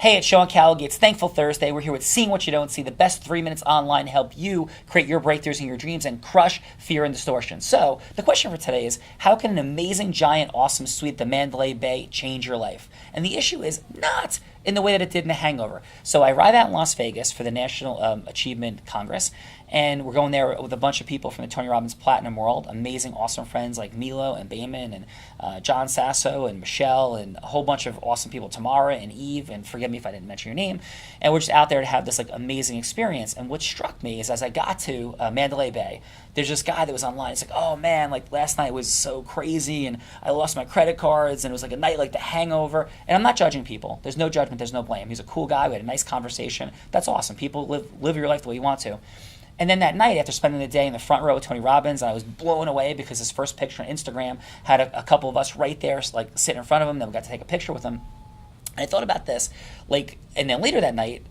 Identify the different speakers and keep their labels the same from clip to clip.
Speaker 1: Hey, it's Sean Callagy. It's Thankful Thursday. We're here with Seeing What You Don't See, the best 3 minutes online to help you create your breakthroughs in your dreams and crush fear and distortion. So, the question for today is, how can an amazing, giant, awesome suite at the Mandalay Bay change your life? And the issue is not in the way that it did in The Hangover. So I arrive out in Las Vegas for the National Achievement Congress, and we're going there with a bunch of people from the Tony Robbins Platinum World, amazing, awesome friends like Milo and Bayman and John Sasso and Michelle and a whole bunch of awesome people, Tamara and Eve, and forgive me if I didn't mention your name. And we're just out there to have this like amazing experience. And what struck me is as I got to Mandalay Bay, there's this guy that was online. He's like, oh man, like last night was so crazy and I lost my credit cards and it was like a night like The Hangover. And I'm not judging people. There's no judgment, there's no blame. He's a cool guy. We had a nice conversation. That's awesome. People live your life the way you want to. And then that night, after spending the day in the front row with Tony Robbins, I was blown away because his first picture on Instagram had a couple of us right there, like sitting in front of him. Then we got to take a picture with him. And I thought about this, like, and then later that night,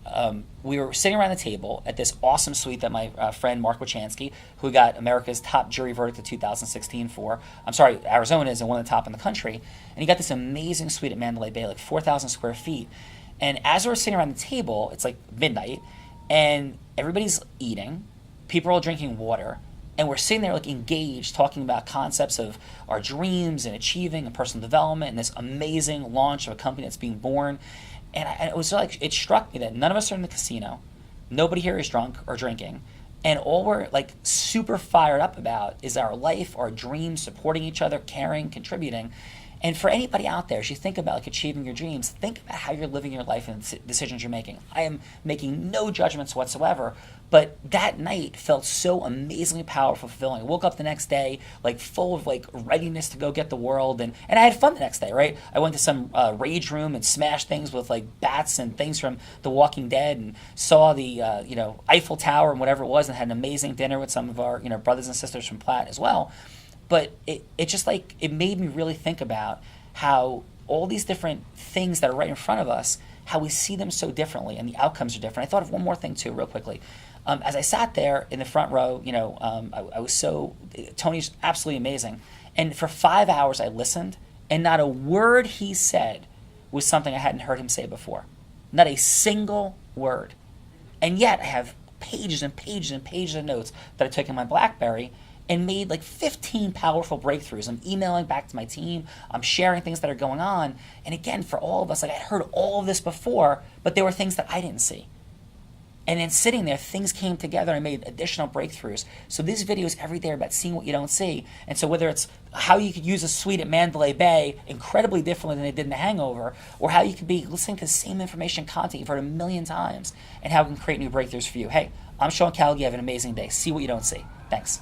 Speaker 1: we were sitting around the table at this awesome suite that my friend Mark Wachansky, who got America's top jury verdict of 2016 for, Arizona's and one of the top in the country, and he got this amazing suite at Mandalay Bay, like 4,000 square feet. And as we're sitting around the table, it's like midnight, and everybody's eating. People are all drinking water, and we're sitting there like engaged, talking about concepts of our dreams and achieving and personal development and this amazing launch of a company that's being born. And it was like, it struck me that none of us are in the casino. Nobody here is drunk or drinking. And all we're like super fired up about is our life, our dreams, supporting each other, caring, contributing. And for anybody out there, as you think about like achieving your dreams, think about how you're living your life and the decisions you're making. I am making no judgments whatsoever, but that night felt so amazingly powerful, fulfilling. I woke up the next day like full of like readiness to go get the world, and I had fun the next day, right? I went to some rage room and smashed things with like bats and things from The Walking Dead, and saw the Eiffel Tower and whatever it was, and had an amazing dinner with some of our brothers and sisters from Platt as well. But it just like, it made me really think about how all these different things that are right in front of us, how we see them so differently and the outcomes are different. I thought of one more thing too, real quickly. As I sat there in the front row, I was Tony's absolutely amazing. And for 5 hours I listened, and not a word he said was something I hadn't heard him say before. Not a single word. And yet I have pages and pages and pages of notes that I took in my BlackBerry and made like 15 powerful breakthroughs. I'm emailing back to my team. I'm sharing things that are going on. And again, for all of us, like I'd heard all of this before, but there were things that I didn't see. And then sitting there, things came together and made additional breakthroughs. So these videos every day are about seeing what you don't see. And so whether it's how you could use a suite at Mandalay Bay incredibly differently than they did in The Hangover, or how you could be listening to the same information content you've heard a million times, and how it can create new breakthroughs for you. Hey, I'm Sean Callagy. Have an amazing day. See what you don't see. Thanks.